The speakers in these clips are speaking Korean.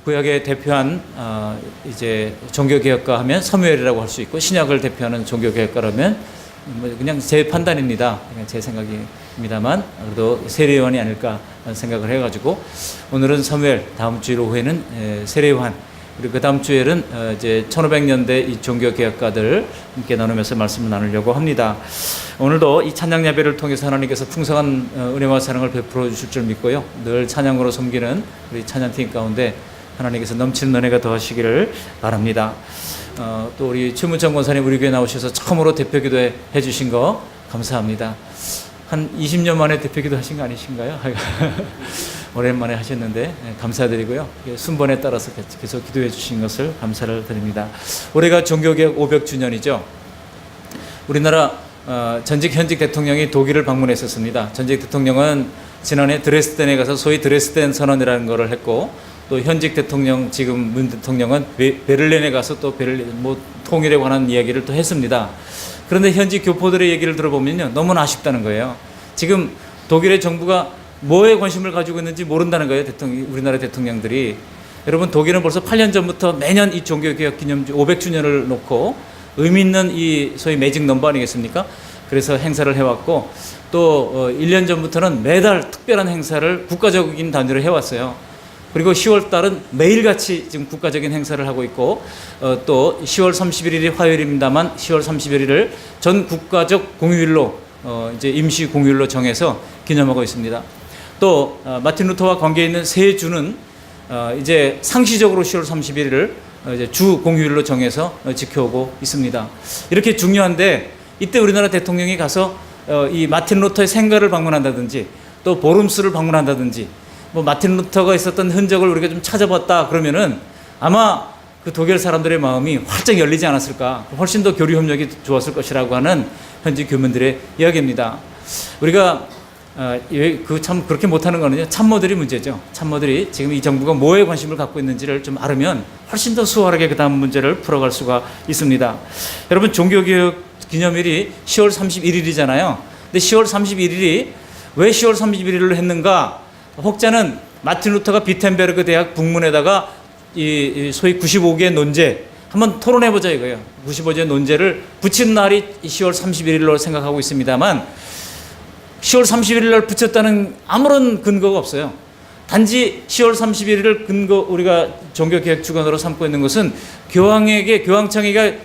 구약의 대표한 이제 종교개혁가 하면 사무엘이라고 할 수 있고, 신약을 대표하는 종교개혁가라면 그냥 제 판단입니다. 그냥 제 생각입니다만 그래도 세례요한이 아닐까 생각을 해가지고 오늘은 사무엘, 다음 주일 오후에는 세례요한, 그리고 그 다음 주에는 이제 1500년대 이 종교개혁가들 함께 나누면서 말씀을 나누려고 합니다. 오늘도 이 찬양 예배를 통해서 하나님께서 풍성한 은혜와 사랑을 베풀어 주실 줄 믿고요. 늘 찬양으로 섬기는 우리 찬양팀 가운데 하나님께서 넘치는 은혜가 더하시기를 바랍니다. 또 우리 최문정 권사님 우리 교회 나오셔서 처음으로 대표기도 해주신 거 감사합니다. 한 20년 만에 대표기도 하신 거 아니신가요? 오랜만에 하셨는데 감사드리고요. 순번에 따라서 계속 기도해 주신 것을 감사를 드립니다. 올해가 종교개혁 500주년이죠. 우리나라 전직 현직 대통령이 독일을 방문했었습니다. 전직 대통령은 지난해 드레스덴에 가서 소위 드레스덴 선언이라는 것을 했고, 또 현직 대통령, 지금 문 대통령은 베를린에 가서 또 베를린 통일에 관한 이야기를 또 했습니다. 그런데 현직 교포들의 얘기를 들어보면요, 너무나 아쉽다는 거예요. 지금 독일의 정부가 뭐에 관심을 가지고 있는지 모른다는 거예요, 우리나라 대통령들이. 여러분, 독일은 벌써 8년 전부터 매년 이 종교개혁 기념주 500주년을 놓고 의미 있는 이 소위 매직 넘버 아니겠습니까? 그래서 행사를 해왔고, 또 1년 전부터는 매달 특별한 행사를 국가적인 단위로 해왔어요. 그리고 10월 달은 매일같이 지금 국가적인 행사를 하고 있고, 또 10월 31일이 화요일입니다만 10월 31일을 전 국가적 공휴일로 이제 임시 공휴일로 정해서 기념하고 있습니다. 또 마틴 루터와 관계 있는 세 주는 이제 상시적으로 10월 31일을 이제 주 공휴일로 정해서 지켜오고 있습니다. 이렇게 중요한데 이때 우리나라 대통령이 가서 이 마틴 루터의 생가를 방문한다든지 또 보름수를 방문한다든지 뭐 마틴 루터가 있었던 흔적을 우리가 좀 찾아봤다 그러면은 아마 그 독일 사람들의 마음이 활짝 열리지 않았을까, 훨씬 더 교류 협력이 좋았을 것이라고 하는 현지 교민들의 이야기입니다. 우리가 참 그렇게 못하는 거는요, 참모들이 문제죠. 참모들이 지금 이 정부가 뭐에 관심을 갖고 있는지를 좀 알으면 훨씬 더 수월하게 그 다음 문제를 풀어갈 수가 있습니다. 여러분, 종교개혁 기념일이 10월 31일이잖아요. 근데 10월 31일이 왜 10월 31일로 했는가? 혹자는 마틴 루터가 비텐베르그 대학 북문에다가 이 소위 95개의 논제 한번 토론해보자 이거예요. 95개의 논제를 붙인 날이 10월 31일로 생각하고 있습니다만 10월 31일 날 붙였다는 아무런 근거가 없어요. 단지 10월 31일을 근거 우리가 종교개혁 주간으로 삼고 있는 것은 교황청에게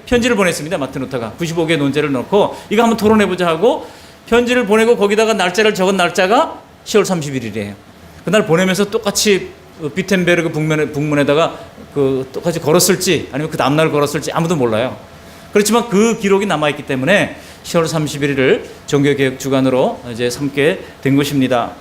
편지를 보냈습니다. 마틴 루터가 95개의 논제를 넣고 이거 한번 토론해보자 하고 편지를 보내고 거기다가 날짜를 적은 날짜가 10월 31일이에요. 그날 보내면서 똑같이 비텐베르그 북문에다가 똑같이 걸었을지 아니면 그 다음날 걸었을지 아무도 몰라요. 그렇지만 그 기록이 남아있기 때문에 10월 31일을 종교개혁 주간으로 이제 삼게 된 것입니다.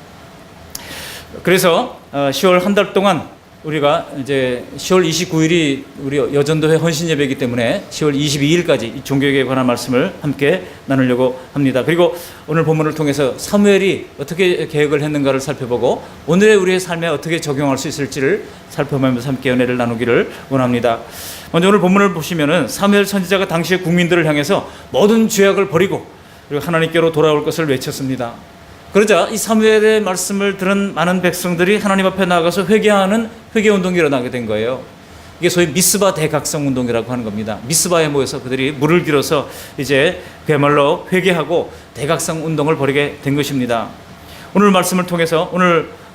그래서 10월 한 달 동안 우리가 이제 10월 29일이 우리 여전도회 헌신예배이기 때문에 10월 22일까지 이 종교개혁에 관한 말씀을 함께 나누려고 합니다. 그리고 오늘 본문을 통해서 사무엘이 어떻게 개혁을 했는가를 살펴보고 오늘의 우리의 삶에 어떻게 적용할 수 있을지를 살펴보면서 함께 은혜를 나누기를 원합니다. 먼저 오늘 본문을 보시면은 사무엘 선지자가 당시의 국민들을 향해서 모든 죄악을 버리고 그리고 하나님께로 돌아올 것을 외쳤습니다. 그러자 이 사무엘의 말씀을 들은 많은 백성들이 하나님 앞에 나가서 회개하는 회개운동이 일어나게 된 거예요. 이게 소위 미스바 대각성운동이라고 하는 겁니다. 미스바에 모여서 그들이 물을 길어서 이제 그야말로 회개하고 대각성운동을 벌이게 된 것입니다. 오늘 말씀을 통해서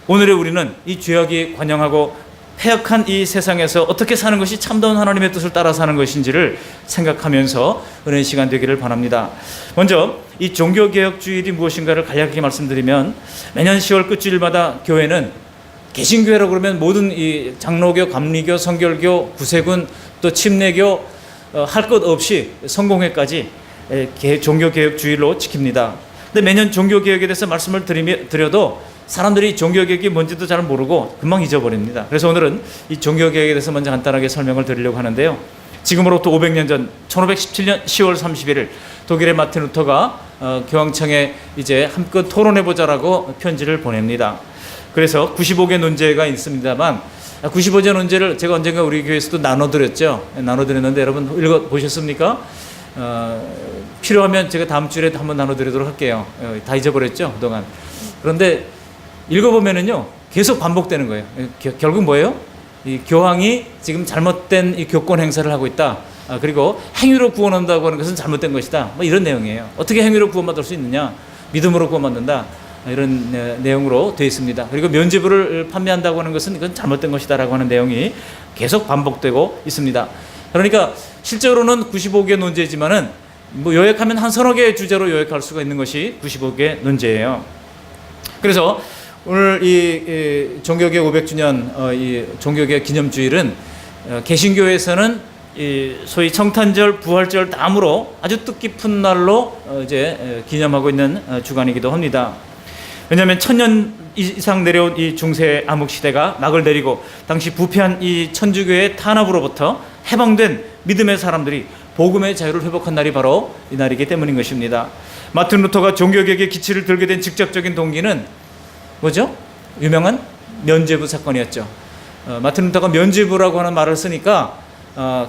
오늘의 우리는 이 죄악이 관영하고 패역한 이 세상에서 어떻게 사는 것이 참다운 하나님의 뜻을 따라 사는 것인지를 생각하면서 은혜의 시간 되기를 바랍니다. 먼저 이 종교개혁 주일이 무엇인가를 간략하게 말씀드리면 매년 10월 끝주일마다 교회는 개신교회라고 그러면 모든 이 장로교, 감리교, 성결교, 구세군 또 침례교 할 것 없이 성공회까지 종교개혁 주일로 지킵니다. 근데 매년 종교개혁에 대해서 말씀을 드려도 사람들이 종교개혁이 뭔지도 잘 모르고 금방 잊어버립니다. 그래서 오늘은 이 종교개혁에 대해서 먼저 간단하게 설명을 드리려고 하는데요. 지금으로부터 500년 전 1517년 10월 31일 독일의 마틴 루터가 교황청에 이제 한껏 토론해보자라고 편지를 보냅니다. 그래서 95개 논제가 있습니다만 95개 논제를 제가 언젠가 우리 교회에서도 나눠드렸죠. 나눠드렸는데 여러분 읽어보셨습니까? 필요하면 제가 다음 주에 한번 나눠드리도록 할게요. 다 잊어버렸죠 그동안. 그런데 읽어보면은요 계속 반복되는 거예요. 결국 뭐예요? 이 교황이 지금 잘못된 이 교권 행사를 하고 있다. 그리고 행위로 구원한다고 하는 것은 잘못된 것이다. 뭐 이런 내용이에요. 어떻게 행위로 구원받을 수 있느냐? 믿음으로 구원받는다. 이런 내용으로 되어 있습니다. 그리고 면죄부를 판매한다고 하는 것은 이건 잘못된 것이다라고 하는 내용이 계속 반복되고 있습니다. 그러니까 실제로는 95개 논제지만은 뭐 요약하면 한 서너 개의 주제로 요약할 수가 있는 것이 95개 논제예요. 그래서 오늘 이 종교개혁 500주년 이 종교개혁 기념주일은 개신교에서는 이 소위 청탄절, 부활절 다음으로 아주 뜻깊은 날로 이제 기념하고 있는 주간이기도 합니다. 왜냐하면 1000년 이상 내려온 이 중세 암흑 시대가 막을 내리고 당시 부패한 이 천주교의 탄압으로부터 해방된 믿음의 사람들이 복음의 자유를 회복한 날이 바로 이 날이기 때문인 것입니다. 마틴 루터가 종교개혁의 기치를 들게 된 직접적인 동기는 뭐죠? 유명한 면죄부 사건이었죠. 마틴 루터가 면죄부라고 하는 말을 쓰니까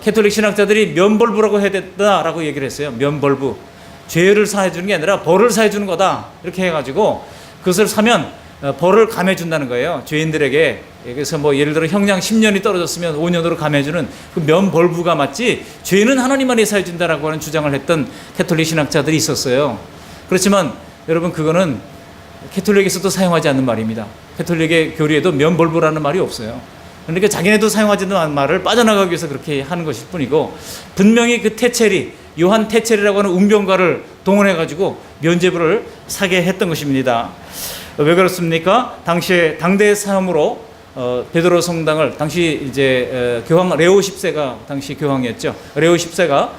캐톨릭 신학자들이 면벌부라고 해야 된다라고 얘기를 했어요. 면벌부. 죄를 사해 주는 게 아니라 벌을 사해 주는 거다. 이렇게 해가지고 그것을 사면 벌을 감해 준다는 거예요. 죄인들에게. 그래서 뭐 예를 들어 형량 10년이 떨어졌으면 5년으로 감해 주는 그 면벌부가 맞지 죄는 하나님만이 사해 준다라고 하는 주장을 했던 캐톨릭 신학자들이 있었어요. 그렇지만 여러분 그거는 캐톨릭에서도 사용하지 않는 말입니다. 캐톨릭의 교리에도 면벌부라는 말이 없어요. 그러니까 자기네도 사용하지 않는 말을 빠져나가기 위해서 그렇게 하는 것일 뿐이고 분명히 그 테체리, 요한 테체리라고 하는 웅변가를 동원해가지고 면죄부를 사게 했던 것입니다. 왜 그렇습니까? 당시에 당대 사람으로 베드로 성당을 당시 이제 교황 레오 10세가 당시 교황이었죠. 레오 10세가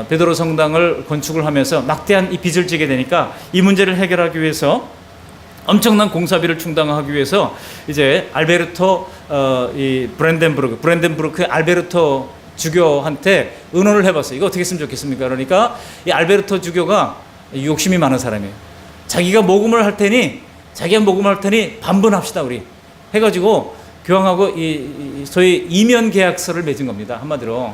베드로 성당을 건축을 하면서 막대한 이 빚을 지게 되니까 이 문제를 해결하기 위해서 엄청난 공사비를 충당하기 위해서 이제 알베르토 이 브랜덴부르크 알베르토 주교한테 의논을 해봤어요. 이거 어떻게 했으면 좋겠습니까? 그러니까 이 알베르토 주교가 욕심이 많은 사람이에요. 자기가 모금을 할 테니 반분합시다 우리 해가지고 교황하고 이 소위 이면 계약서를 맺은 겁니다. 한마디로.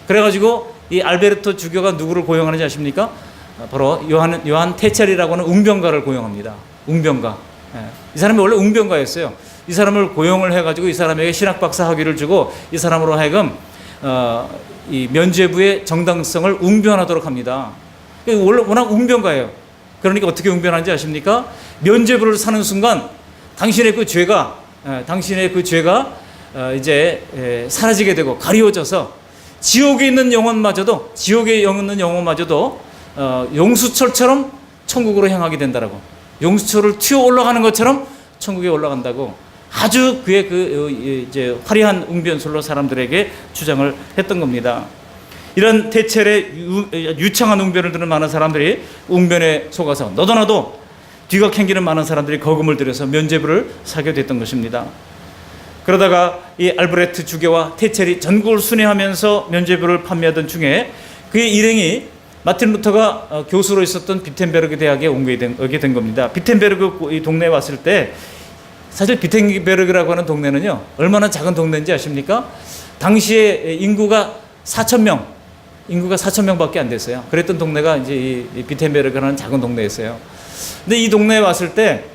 그래가지고 이 알베르토 주교가 누구를 고용하는지 아십니까? 바로 요한 테체리라고 하는 웅변가를 고용합니다. 웅변가. 이 사람이 원래 웅변가였어요. 이 사람을 고용을 해가지고 이 사람에게 신학박사 학위를 주고 이 사람으로 하여금 이 면죄부의 정당성을 웅변하도록 합니다. 원래 워낙 웅변가예요. 그러니까 어떻게 웅변하는지 아십니까? 면죄부를 사는 순간 당신의 그 죄가 이제 사라지게 되고 가리워져서 지옥에 있는 영혼마저도 용수철처럼 천국으로 향하게 된다라고. 용수철을 튀어 올라가는 것처럼 천국에 올라간다고 아주 그의 이제 화려한 웅변술로 사람들에게 주장을 했던 겁니다. 이런 대체의 유창한 웅변을 들은 많은 사람들이 웅변에 속아서 너도 나도 뒤가 캥기는 많은 사람들이 거금을 들여서 면죄부를 사게 됐던 것입니다. 그러다가 이 알브레트 주교와 테첼이 전국을 순회하면서 면죄부를 판매하던 중에 그의 일행이 마틴 루터가 교수로 있었던 비텐베르그 대학에 오게 된 겁니다. 비텐베르그 이 동네에 왔을 때 사실 비텐베르그라고 하는 동네는요 얼마나 작은 동네인지 아십니까? 당시에 인구가 4,000명밖에 안 됐어요. 그랬던 동네가 이제 이 비텐베르그라는 작은 동네였어요. 근데 이 동네에 왔을 때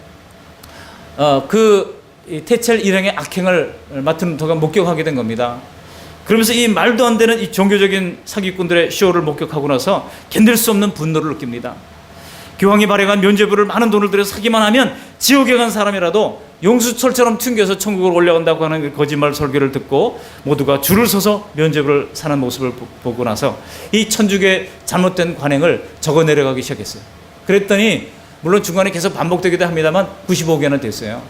이 테첼 일행의 악행을 마틴 루터가 목격하게 된 겁니다. 그러면서 이 말도 안 되는 이 종교적인 사기꾼들의 쇼를 목격하고 나서 견딜 수 없는 분노를 느낍니다. 교황이 발행한 면죄부를 많은 돈을 들여서 사기만 하면 지옥에 간 사람이라도 용수철처럼 튕겨서 천국을 올라간다고 하는 거짓말 설교를 듣고 모두가 줄을 서서 면죄부를 사는 모습을 보고 나서 이 천주교의 잘못된 관행을 적어 내려가기 시작했어요. 그랬더니 물론 중간에 계속 반복되기도 합니다만 95개는 됐어요.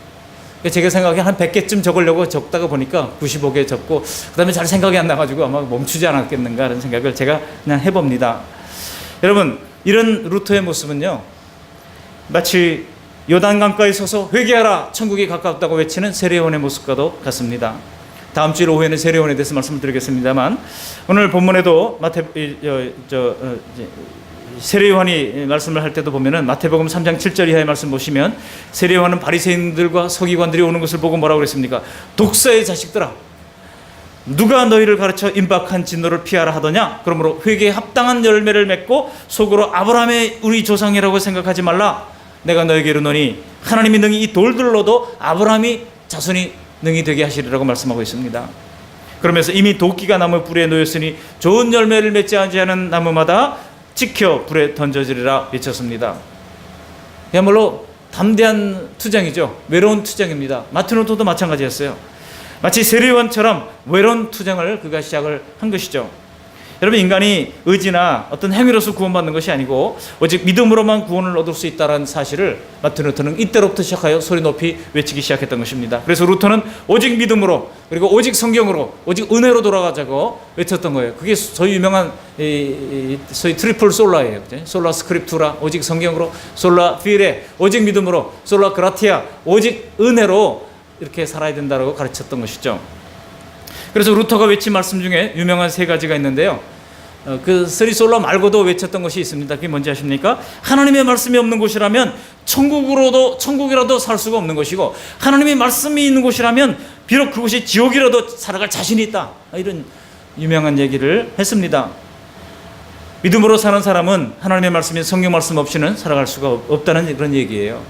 제가 생각에 한 100개쯤 적으려고 적다가 보니까 95개 적고 그 다음에 잘 생각이 안 나가지고 아마 멈추지 않았겠는가 하는 생각을 제가 그냥 해봅니다. 여러분 이런 루터의 모습은요 마치 요단강가에 서서 회개하라 천국이 가깝다고 외치는 세례요한의 모습과도 같습니다. 다음 주일 오후에는 세례요한에 대해서 말씀을 드리겠습니다만 오늘 본문에도 세례요한이 말씀을 할 때도 보면은 마태복음 3장 7절 이하의 말씀 보시면 세례요한은 바리새인들과 서기관들이 오는 것을 보고 뭐라고 그랬습니까? 독사의 자식들아 누가 너희를 가르쳐 임박한 진노를 피하라 하더냐? 그러므로 회개에 합당한 열매를 맺고 속으로 아브라함의 우리 조상이라고 생각하지 말라. 내가 너에게 이르노니 하나님이 능히 이 돌들로도 아브라함이 자손이 능히 되게 하시리라고 말씀하고 있습니다. 그러면서 이미 도끼가 나무 불에 놓였으니 좋은 열매를 맺지 않은 나무마다 찍혀 불에 던져지리라 외쳤습니다. 그야말로 담대한 투쟁이죠. 외로운 투쟁입니다. 마틴 루터도 마찬가지였어요. 마치 세례요한처럼 외로운 투쟁을 그가 시작을 한 것이죠. 여러분, 인간이 의지나 어떤 행위로서 구원받는 것이 아니고 오직 믿음으로만 구원을 얻을 수 있다는 사실을 마틴 루터는 이때로부터 시작하여 소리 높이 외치기 시작했던 것입니다. 그래서 루터는 오직 믿음으로, 그리고 오직 성경으로, 오직 은혜로 돌아가자고 외쳤던 거예요. 그게 소위 유명한 소위 트리플 솔라예요. 솔라 스크립투라, 오직 성경으로, 솔라 피레, 오직 믿음으로, 솔라 그라티아, 오직 은혜로 이렇게 살아야 된다고 가르쳤던 것이죠. 그래서 루터가 외친 말씀 중에 유명한 세 가지가 있는데요. 그 쓰리솔라 말고도 외쳤던 것이 있습니다. 그게 뭔지 아십니까? 하나님의 말씀이 없는 곳이라면 천국이라도 살 수가 없는 것이고, 하나님의 말씀이 있는 곳이라면 비록 그곳이 지옥이라도 살아갈 자신이 있다. 이런 유명한 얘기를 했습니다. 믿음으로 사는 사람은 하나님의 말씀인 성경 말씀 없이는 살아갈 수가 없다는 그런 얘기예요.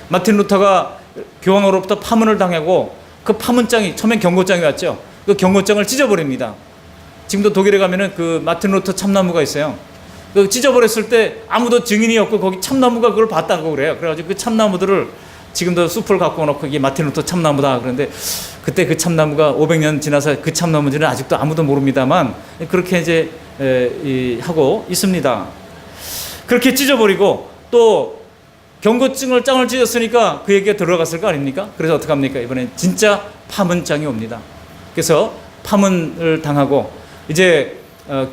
마틴 루터가 교황으로부터 파문을 당하고 그 파문장이 처음엔 경고장이 왔죠. 그 경고장을 찢어버립니다. 지금도 독일에 가면은 그 마틴 루터 참나무가 있어요. 그 찢어버렸을 때 아무도 증인이 없고 거기 참나무가 그걸 봤다고 그래요. 그래가지고 그 참나무들을 지금도 숲을 갖고 놓고 이게 마틴 루터 참나무다. 그런데 그때 그 참나무가 500년 지나서 그 참나무인지는 아직도 아무도 모릅니다만 그렇게 이제 하고 있습니다. 그렇게 찢어버리고 또 경고증을 짱을 찢었으니까 그 얘기가 들어갔을 거 아닙니까? 그래서 어떻게 합니까? 이번엔 진짜 파문장이 옵니다. 그래서 파문을 당하고 이제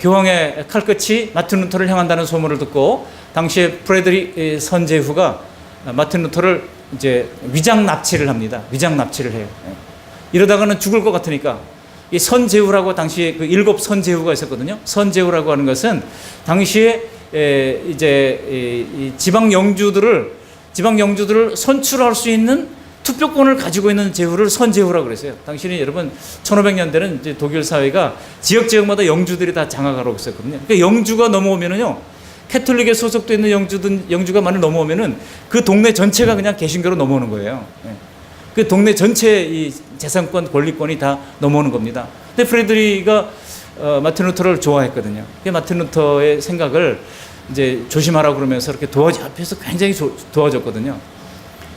교황의 칼끝이 마틴 루터를 향한다는 소문을 듣고 당시에 프레드릭 선제후가 마틴 루터를 이제 위장 납치를 합니다. 위장 납치를 해요. 이러다가는 죽을 것 같으니까 이 선제후라고 당시에 그 7 선제후가 있었거든요. 선제후라고 하는 것은 당시에 이제 이 지방 영주들을 선출할 수 있는 투표권을 가지고 있는 제후를 선제후라고 그랬어요. 당신이 여러분 1500년대는 이제 독일 사회가 지역마다 영주들이 다 장악하고 있었거든요. 그러니까 영주가 넘어오면은요, 캐톨릭에 소속돼 있는 영주가 많이 넘어오면은 그 동네 전체가 그냥 개신교로 넘어오는 거예요. 그 동네 전체 이 재산권, 권리권이 다 넘어오는 겁니다. 근데 프레드리가 마틴 루터를 좋아했거든요. 마틴 루터의 생각을 이제 조심하라고 그러면서 이렇게 앞에서 굉장히 도와줬거든요.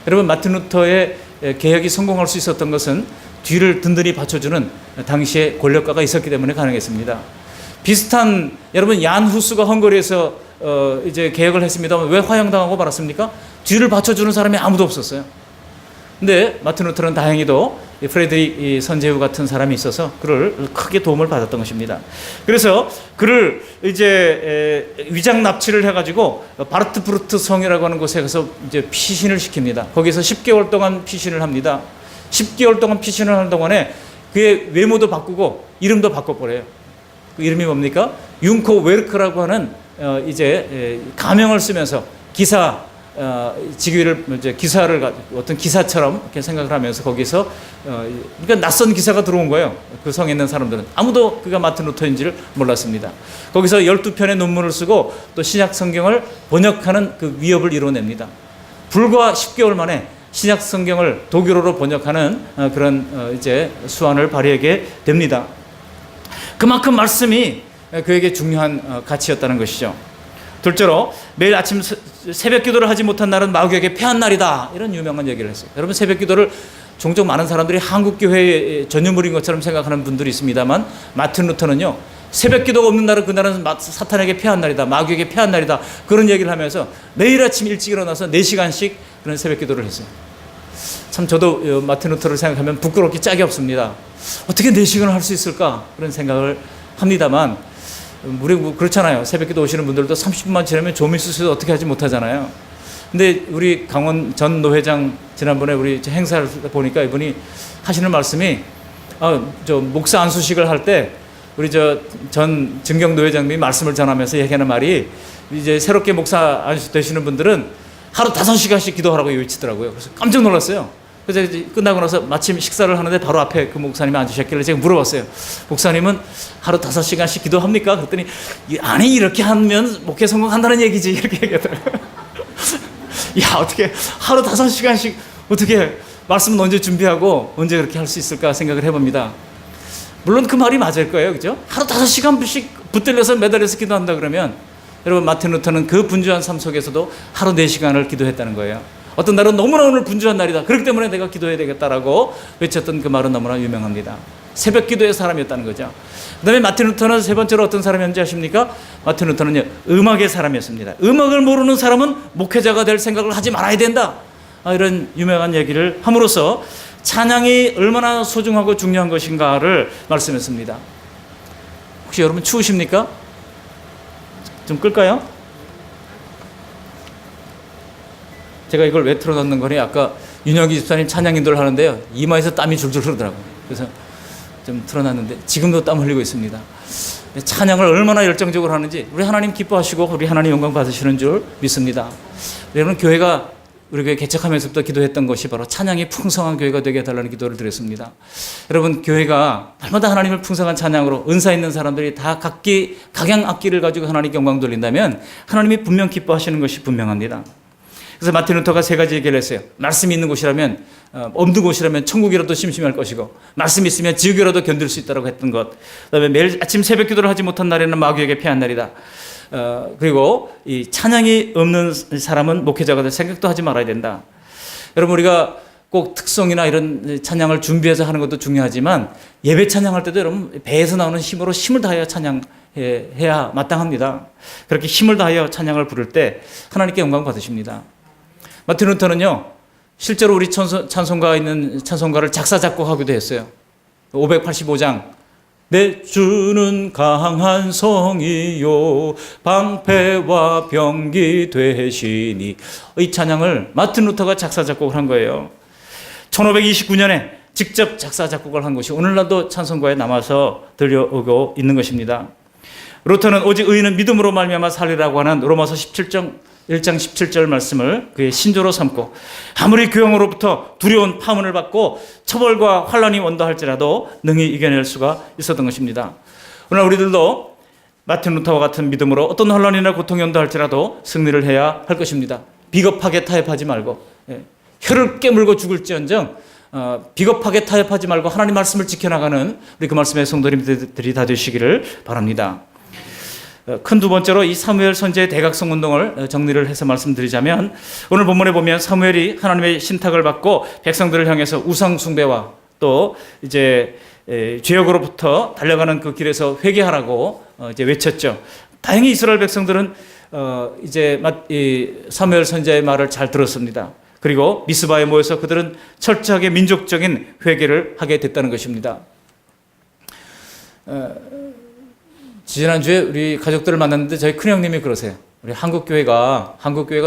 여러분, 마틴 루터의 개혁이 성공할 수 있었던 것은 뒤를 든든히 받쳐주는 당시의 권력가가 있었기 때문에 가능했습니다. 비슷한, 여러분, 얀 후스가 헝가리에서 이제 개혁을 했습니다만 왜 화형당하고 말았습니까? 뒤를 받쳐주는 사람이 아무도 없었어요. 근데 마틴 루터는 다행히도 프레드릭 선제후 같은 사람이 있어서 그를 크게 도움을 받았던 것입니다. 그래서 그를 이제 위장 납치를 해가지고 바르트브루트 성이라고 하는 곳에 가서 이제 피신을 시킵니다. 거기서 10개월 동안 피신을 합니다. 10개월 동안 피신을 하는 동안에 그의 외모도 바꾸고 이름도 바꿔버려요. 그 이름이 뭡니까? 융코 웨르크라고 하는 이제 가명을 쓰면서 직위를 이제 기사를 어떤 기사처럼 이렇게 생각을 하면서 거기서 그러니까 낯선 기사가 들어온 거예요. 그 성에 있는 사람들은 아무도 그가 마틴 루터인지를 몰랐습니다. 거기서 12편의 논문을 쓰고 또 신약 성경을 번역하는 그 위협을 이뤄냅니다. 불과 10개월 만에 신약 성경을 독일어로 번역하는 그런 이제 수완을 발휘하게 됩니다. 그만큼 말씀이 그에게 중요한 가치였다는 것이죠. 둘째로 매일 아침 새벽 기도를 하지 못한 날은 마귀에게 패한 날이다. 이런 유명한 얘기를 했어요. 여러분, 새벽 기도를 종종 많은 사람들이 한국교회의 전유물인 것처럼 생각하는 분들이 있습니다만 마틴 루터는요, 새벽 기도가 없는 날은 그날은 사탄에게 패한 날이다. 마귀에게 패한 날이다. 그런 얘기를 하면서 매일 아침 일찍 일어나서 4시간씩 그런 새벽 기도를 했어요. 참 저도 마틴 루터를 생각하면 부끄럽기 짝이 없습니다. 어떻게 4시간을 할 수 있을까? 그런 생각을 합니다만 우리 그렇잖아요. 새벽기도 오시는 분들도 30분만 지나면 조민수에서 어떻게 하지 못하잖아요. 근데 우리 강원 전 노회장 지난번에 우리 행사를 보니까 이분이 하시는 말씀이 저 목사 안수식을 할 때 우리 전 증경 노회장님이 말씀을 전하면서 얘기하는 말이 이제 새롭게 목사 안수 되시는 분들은 하루 5시간씩 기도하라고 외치더라고요. 그래서 깜짝 놀랐어요. 그래서 이제 끝나고 나서 마침 식사를 하는데 바로 앞에 그 목사님이 앉으셨길래 제가 물어봤어요. 목사님은 하루 5시간씩 기도합니까? 그랬더니 아니, 이렇게 하면 목회 성공한다는 얘기지. 이렇게 얘기하더라고요. 야, 어떻게 하루 5시간씩 어떻게 말씀은 언제 준비하고 언제 그렇게 할 수 있을까 생각을 해봅니다. 물론 그 말이 맞을 거예요. 그죠? 하루 5시간씩 붙들려서 매달려서 기도한다 그러면 여러분 마틴 루터는 그 분주한 삶 속에서도 하루 4시간을 기도했다는 거예요. 어떤 날은 너무나 오늘 분주한 날이다. 그렇기 때문에 내가 기도해야 되겠다라고 외쳤던 그 말은 너무나 유명합니다. 새벽 기도의 사람이었다는 거죠. 그 다음에 마틴 루터는 세 번째로 어떤 사람이었는지 아십니까? 마틴 루터는요, 음악의 사람이었습니다. 음악을 모르는 사람은 목회자가 될 생각을 하지 말아야 된다. 이런 유명한 얘기를 함으로써 찬양이 얼마나 소중하고 중요한 것인가를 말씀했습니다. 혹시 여러분 추우십니까? 좀 끌까요? 제가 이걸 왜 틀어놓는 거니? 아까 윤혁이 집사님 찬양 인도를 하는데요, 이마에서 땀이 줄줄 흐르더라고요. 그래서 좀 틀어놨는데 지금도 땀 흘리고 있습니다. 찬양을 얼마나 열정적으로 하는지 우리 하나님 기뻐하시고 우리 하나님 영광 받으시는 줄 믿습니다. 여러분, 교회가 우리 교회 개척하면서부터 기도했던 것이 바로 찬양이 풍성한 교회가 되게 해달라는 기도를 드렸습니다. 여러분, 교회가 날마다 하나님을 풍성한 찬양으로 은사 있는 사람들이 다 각기 각양 악기를 가지고 하나님께 영광 돌린다면 하나님이 분명 기뻐하시는 것이 분명합니다. 그래서 마틴 루터가 3가지 얘기를 했어요. 말씀이 있는 곳이라면, 없는 곳이라면 천국이라도 심심할 것이고, 말씀이 있으면 지옥이라도 견딜 수 있다고 했던 것. 그다음에 매일 아침 새벽 기도를 하지 못한 날에는 마귀에게 패한 날이다. 그리고 이 찬양이 없는 사람은 목회자가 될 생각도 하지 말아야 된다. 여러분, 우리가 꼭 특성이나 이런 찬양을 준비해서 하는 것도 중요하지만 예배 찬양할 때도 여러분 배에서 나오는 힘으로 힘을 다하여 찬양해야 마땅합니다. 그렇게 힘을 다하여 찬양을 부를 때 하나님께 영광 받으십니다. 마틴 루터는요, 실제로 우리 찬송가에 있는 찬송가를 작사 작곡하기도 했어요. 585장 내 주는 강한 성이요 방패와 병기 되시니, 이 찬양을 마틴 루터가 작사 작곡을 한 거예요. 1529년에 직접 작사 작곡을 한 것이 오늘날도 찬송가에 남아서 들려오고 있는 것입니다. 루터는 오직 의인은 믿음으로 말미암아 살리라고 하는 로마서 1장 17절 말씀을 그의 신조로 삼고 아무리 교형으로부터 두려운 파문을 받고 처벌과 환란이 온다 할지라도 능히 이겨낼 수가 있었던 것입니다. 오늘 우리들도 마틴 루터와 같은 믿음으로 어떤 환란이나 고통이 온다 할지라도 승리를 해야 할 것입니다. 비겁하게 타협하지 말고, 혀를 깨물고 죽을지언정 비겁하게 타협하지 말고 하나님 말씀을 지켜나가는 우리 그 말씀의 성도님들이 다 되시기를 바랍니다. 큰 두 번째로 이 사무엘 선지의 대각성 운동을 정리를 해서 말씀드리자면, 오늘 본문에 보면 사무엘이 하나님의 신탁을 받고 백성들을 향해서 우상 숭배와 또 이제 죄악으로부터 달려가는 그 길에서 회개하라고 이제 외쳤죠. 다행히 이스라엘 백성들은 이제 사무엘 선지자의 말을 잘 들었습니다. 그리고 미스바에 모여서 그들은 철저하게 민족적인 회개를 하게 됐다는 것입니다. 지난주에 우리 가족들을 만났는데 저희 큰형님이 그러세요. 우리 한국교회가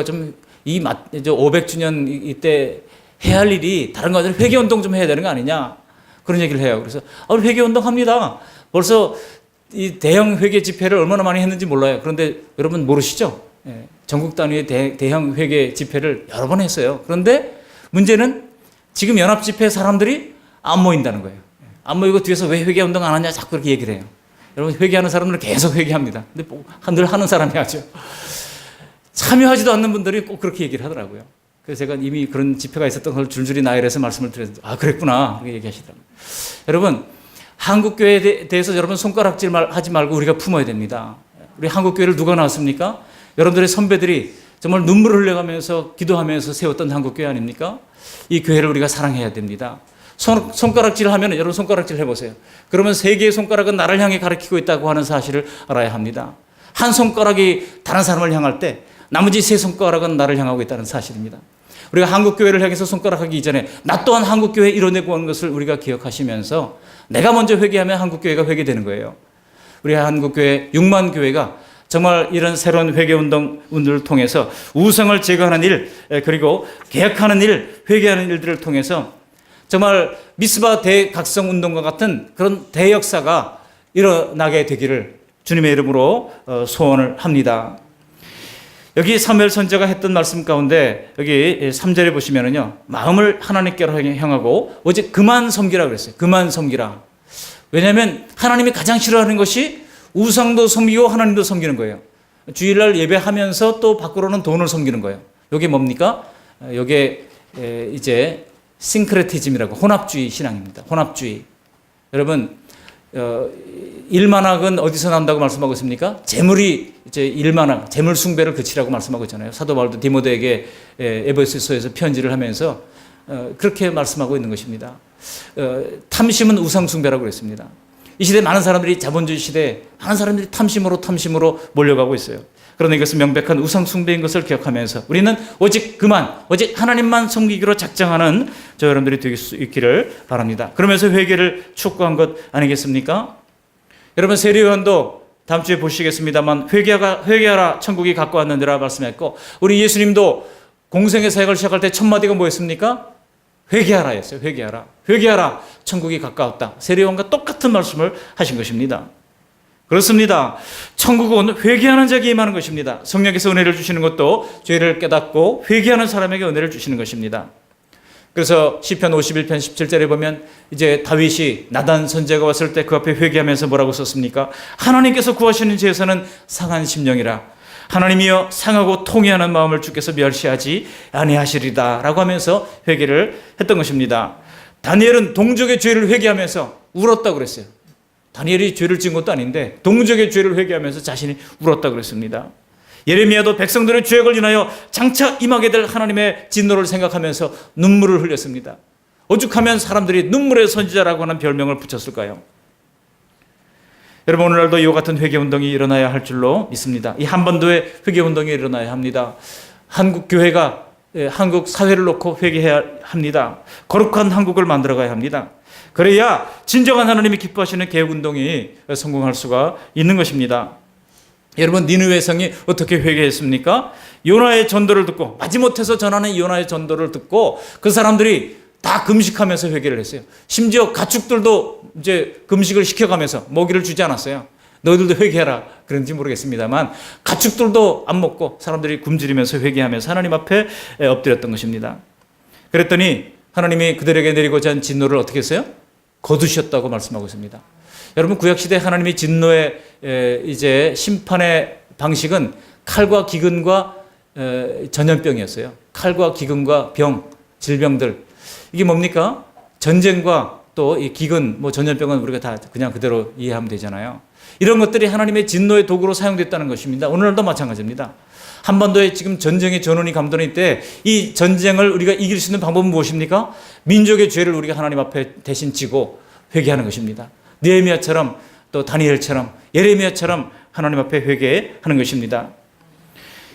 좀 500주년 이때 해야 할 일이 다른 거 아니라 회개운동 좀 해야 되는 거 아니냐, 그런 얘기를 해요. 그래서 우리 회개운동 합니다. 벌써 이 대형 회개 집회를 얼마나 많이 했는지 몰라요. 그런데 여러분 모르시죠? 전국 단위의 대형 회개 집회를 여러 번 했어요. 그런데 문제는 지금 연합 집회 사람들이 안 모인다는 거예요. 안 모이고 뒤에서 왜 회개운동 안 하냐 자꾸 그렇게 얘기를 해요. 여러분, 회개하는 사람들은 계속 회개합니다. 근데 늘 하는 사람이 하죠. 참여하지도 않는 분들이 꼭 그렇게 얘기를 하더라고요. 그래서 제가 이미 그런 집회가 있었던 걸 줄줄이 나열해서 말씀을 드렸는데, 그랬구나, 그렇게 얘기하시더라고요. 여러분, 한국교회에 대해서 여러분 손가락질 하지 말고 우리가 품어야 됩니다. 우리 한국교회를 누가 나왔습니까? 여러분들의 선배들이 정말 눈물을 흘려가면서 기도하면서 세웠던 한국교회 아닙니까? 이 교회를 우리가 사랑해야 됩니다. 손가락질 하면 여러분 손가락질 해보세요. 그러면 3개의 손가락은 나를 향해 가리키고 있다고 하는 사실을 알아야 합니다. 한 손가락이 다른 사람을 향할 때 나머지 3 손가락은 나를 향하고 있다는 사실입니다. 우리가 한국교회를 향해서 손가락하기 이전에 나 또한 한국교회에 이뤄내고 하는 것을 우리가 기억하시면서 내가 먼저 회개하면 한국교회가 회개되는 거예요. 우리 한국교회 6만 교회가 정말 이런 새로운 회개운동을 통해서 우상을 제거하는 일, 그리고 개혁하는 일, 회개하는 일들을 통해서 정말 미스바 대각성 운동과 같은 그런 대역사가 일어나게 되기를 주님의 이름으로 소원을 합니다. 여기 사무엘 선지자가 했던 말씀 가운데 여기 3절에 보시면은요, 마음을 하나님께로 향하고 오직 그만 섬기라 그랬어요. 그만 섬기라. 왜냐하면 하나님이 가장 싫어하는 것이 우상도 섬기고 하나님도 섬기는 거예요. 주일날 예배하면서 또 밖으로는 돈을 섬기는 거예요. 이게 뭡니까? 이게 이제 싱크레티즘이라고 혼합주의 신앙입니다. 혼합주의. 여러분, 일만학은 어디서 난다고 말씀하고 있습니까? 재물이 이제 일만학, 재물 숭배를 그치라고 말씀하고 있잖아요. 사도 바울도 디모데에게 에베소서에서 편지를 하면서 그렇게 말씀하고 있는 것입니다. 탐심은 우상 숭배라고 그랬습니다. 이 시대 많은 사람들이 자본주의 시대에 많은 사람들이 탐심으로 몰려가고 있어요. 그러나 이것은 명백한 우상 숭배인 것을 기억하면서 우리는 오직 하나님만 섬기기로 작정하는 저 여러분들이 될 수 있기를 바랍니다. 그러면서 회개를 촉구한 것 아니겠습니까? 여러분, 세례요한도 다음 주에 보시겠습니다만 회개하라 천국이 가까웠느니라 말씀했고, 우리 예수님도 공생의 사역을 시작할 때 첫 마디가 뭐였습니까? 회개하라였어요. 회개하라 천국이 가까웠다. 세례요한과 똑같은 말씀을 하신 것입니다. 그렇습니다. 천국은 회개하는 자에게 임하는 것입니다. 성령께서 은혜를 주시는 것도 죄를 깨닫고 회개하는 사람에게 은혜를 주시는 것입니다. 그래서 시편 51편 17절에 보면 이제 다윗이 나단 선지자가 왔을 때 그 앞에 회개하면서 뭐라고 썼습니까? 하나님께서 구하시는 죄에서는 상한 심령이라. 하나님이여 상하고 통회하는 마음을 주께서 멸시하지 아니하시리다 라고 하면서 회개를 했던 것입니다. 다니엘은 동족의 죄를 회개하면서 울었다고 그랬어요. 다니엘이 죄를 지은 것도 아닌데 동족의 죄를 회개하면서 자신이 울었다고 그랬습니다. 예레미야도 백성들의 죄악을 인하여 장차 임하게 될 하나님의 진노를 생각하면서 눈물을 흘렸습니다. 오죽하면 사람들이 눈물의 선지자라고 하는 별명을 붙였을까요? 여러분, 오늘날도 이와 같은 회개운동이 일어나야 할 줄로 믿습니다. 이 한반도에 회개운동이 일어나야 합니다. 한국 교회가 한국 사회를 놓고 회개해야 합니다. 거룩한 한국을 만들어가야 합니다. 그래야 진정한 하나님이 기뻐하시는 개혁운동이 성공할 수가 있는 것입니다. 여러분, 니느웨 성이 어떻게 회개했습니까? 요나의 전도를 듣고, 마지못해서 전하는 요나의 전도를 듣고 그 사람들이 다 금식하면서 회개를 했어요. 심지어 가축들도 이제 금식을 시켜가면서 먹이를 주지 않았어요. 너희들도 회개하라 그런지 모르겠습니다만 가축들도 안 먹고 사람들이 굶주리면서 회개하면서 하나님 앞에 엎드렸던 것입니다. 그랬더니 하나님이 그들에게 내리고자 한 진노를 어떻게 했어요? 거두셨다고 말씀하고 있습니다. 여러분, 구약시대 하나님의 진노의 이제 심판의 방식은 칼과 기근과 전염병이었어요. 칼과 기근과 병, 질병들. 이게 뭡니까? 전쟁과 또 이 기근, 전염병은 우리가 다 그냥 그대로 이해하면 되잖아요. 이런 것들이 하나님의 진노의 도구로 사용됐다는 것입니다. 오늘날도 마찬가지입니다. 한반도에 지금 전쟁의 전원이 감도는 때 이 전쟁을 우리가 이길 수 있는 방법은 무엇입니까? 민족의 죄를 우리가 하나님 앞에 대신 지고 회개하는 것입니다. 느헤미야처럼 또 다니엘처럼 예레미야처럼 하나님 앞에 회개하는 것입니다.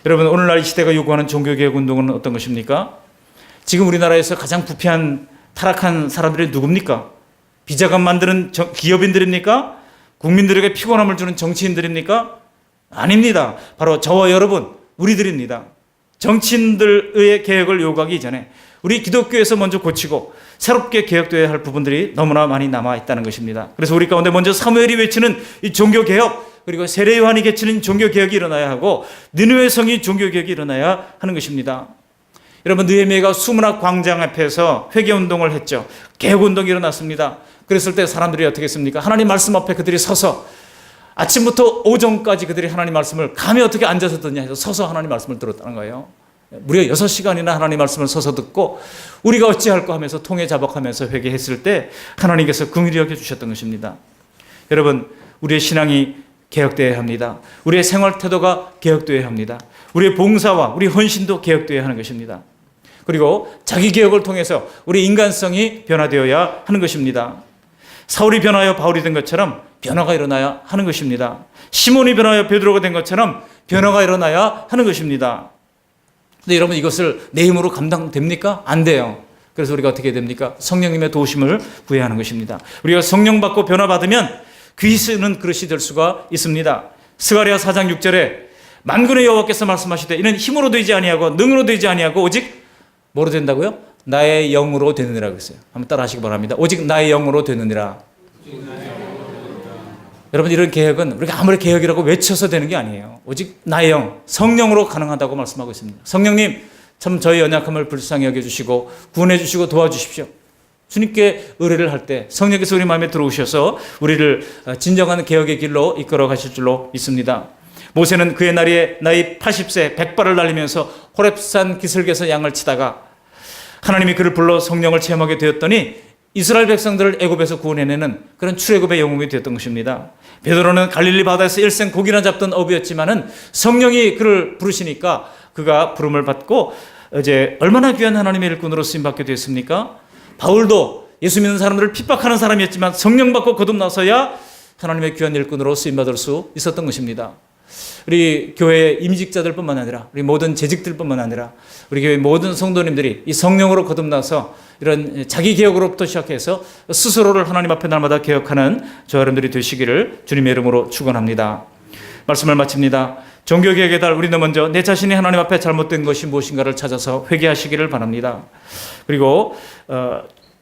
여러분, 오늘날 이 시대가 요구하는 종교개혁 운동은 어떤 것입니까? 지금 우리나라에서 가장 부패한 타락한 사람들이 누굽니까? 비자금 만드는 기업인들입니까? 국민들에게 피곤함을 주는 정치인들입니까? 아닙니다. 바로 저와 여러분, 우리들입니다. 정치인들의 개혁을 요구하기 이전에 우리 기독교에서 먼저 고치고 새롭게 개혁되어야 할 부분들이 너무나 많이 남아있다는 것입니다. 그래서 우리 가운데 먼저 사무엘이 외치는 이 종교개혁, 그리고 세례 요한이 외치는 종교개혁이 일어나야 하고 느느웨 성이 종교개혁이 일어나야 하는 것입니다. 여러분, 느헤미야가 수문학 광장 앞에서 회개운동을 했죠. 개혁운동이 일어났습니다. 그랬을 때 사람들이 어떻게 했습니까? 하나님 말씀 앞에 그들이 서서 아침부터 오전까지 그들이 하나님 말씀을 감히 어떻게 앉아서 듣냐 해서 서서 하나님 말씀을 들었다는 거예요. 무려 6시간이나 하나님 말씀을 서서 듣고 우리가 어찌할까 하면서 통해 자박하면서 회개했을 때 하나님께서 긍휼히 여겨주셨던 것입니다. 여러분, 우리의 신앙이 개혁되어야 합니다. 우리의 생활 태도가 개혁되어야 합니다. 우리의 봉사와 우리 헌신도 개혁되어야 하는 것입니다. 그리고 자기 개혁을 통해서 우리 인간성이 변화되어야 하는 것입니다. 사울이 변하여 바울이 된 것처럼 변화가 일어나야 하는 것입니다. 시몬이 변하여 베드로가 된 것처럼 변화가 일어나야 하는 것입니다. 근데 여러분, 이것을 내 힘으로 감당됩니까? 안 돼요. 그래서 우리가 어떻게 됩니까? 성령님의 도우심을 구해야 하는 것입니다. 우리가 성령 받고 변화받으면 귀 쓰는 그릇이 될 수가 있습니다. 스가랴 4장 6절에 만군의 여호와께서 말씀하시되 이는 힘으로 되지 아니하고 능으로 되지 아니하고 오직 뭐로 된다고요? 나의 영으로 되느니라 그랬어요. 한번 따라 하시기 바랍니다. 오직 나의 영으로 되느니라. 여러분, 이런 개혁은 우리가 아무리 개혁이라고 외쳐서 되는 게 아니에요. 오직 나의 영, 성령으로 가능하다고 말씀하고 있습니다. 성령님, 참 저희 연약함을 불쌍히 여겨주시고 구원해 주시고 도와주십시오. 주님께 의뢰를 할 때 성령께서 우리 마음에 들어오셔서 우리를 진정한 개혁의 길로 이끌어 가실 줄로 믿습니다. 모세는 그의 나이 80세 100발을 날리면서 호렙산 기슭에서 양을 치다가 하나님이 그를 불러 성령을 체험하게 되었더니 이스라엘 백성들을 애굽에서 구원해내는 그런 출애굽의 영웅이 되었던 것입니다. 베드로는 갈릴리 바다에서 일생 고기나 잡던 어부였지만은 성령이 그를 부르시니까 그가 부름을 받고 이제 얼마나 귀한 하나님의 일꾼으로 쓰임받게 되었습니까? 바울도 예수 믿는 사람들을 핍박하는 사람이었지만 성령 받고 거듭나서야 하나님의 귀한 일꾼으로 쓰임받을 수 있었던 것입니다. 우리 교회 임직자들뿐만 아니라 우리 모든 재직들뿐만 아니라 우리 교회 모든 성도님들이 이 성령으로 거듭나서 이런 자기 개혁으로부터 시작해서 스스로를 하나님 앞에 날마다 개혁하는 저와 여러분들이 되시기를 주님의 이름으로 축원합니다. 말씀을 마칩니다. 종교개혁의 달, 우리는 먼저 내 자신이 하나님 앞에 잘못된 것이 무엇인가를 찾아서 회개하시기를 바랍니다. 그리고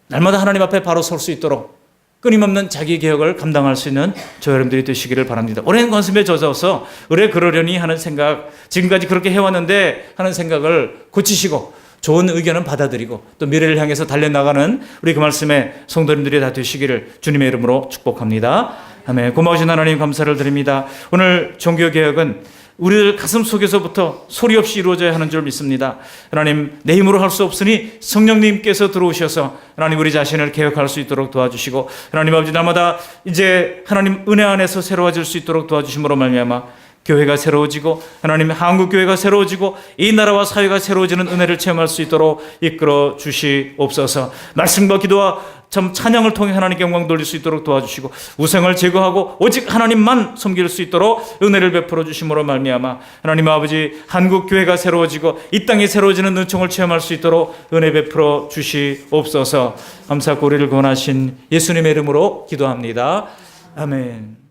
날마다 하나님 앞에 바로 설 수 있도록 끊임없는 자기 개혁을 감당할 수 있는 저 여러분들이 되시기를 바랍니다. 오랜 관습에 젖어서 의뢰 그러려니 하는 생각, 지금까지 그렇게 해왔는데 하는 생각을 고치시고 좋은 의견은 받아들이고 또 미래를 향해서 달려나가는 우리 그 말씀에 성도님들이 다 되시기를 주님의 이름으로 축복합니다. 아멘. 고마우신 하나님 감사를 드립니다. 오늘 종교개혁은 우리들 가슴 속에서부터 소리 없이 이루어져야 하는 줄 믿습니다. 하나님, 내 힘으로 할 수 없으니 성령님께서 들어오셔서 하나님 우리 자신을 개혁할 수 있도록 도와주시고 하나님 아버지 날마다 이제 하나님 은혜 안에서 새로워질 수 있도록 도와주심으로 말미암아 교회가 새로워지고 하나님 한국교회가 새로워지고 이 나라와 사회가 새로워지는 은혜를 체험할 수 있도록 이끌어 주시옵소서. 말씀과 기도와 참 찬양을 통해 하나님께 영광 돌릴 수 있도록 도와주시고 우상을 제거하고 오직 하나님만 섬길 수 있도록 은혜를 베풀어 주심으로 말미암아 하나님 아버지 한국교회가 새로워지고 이 땅이 새로워지는 은총을 체험할 수 있도록 은혜 베풀어 주시옵소서. 감사하고 우리를 구원하신 예수님의 이름으로 기도합니다. 아멘.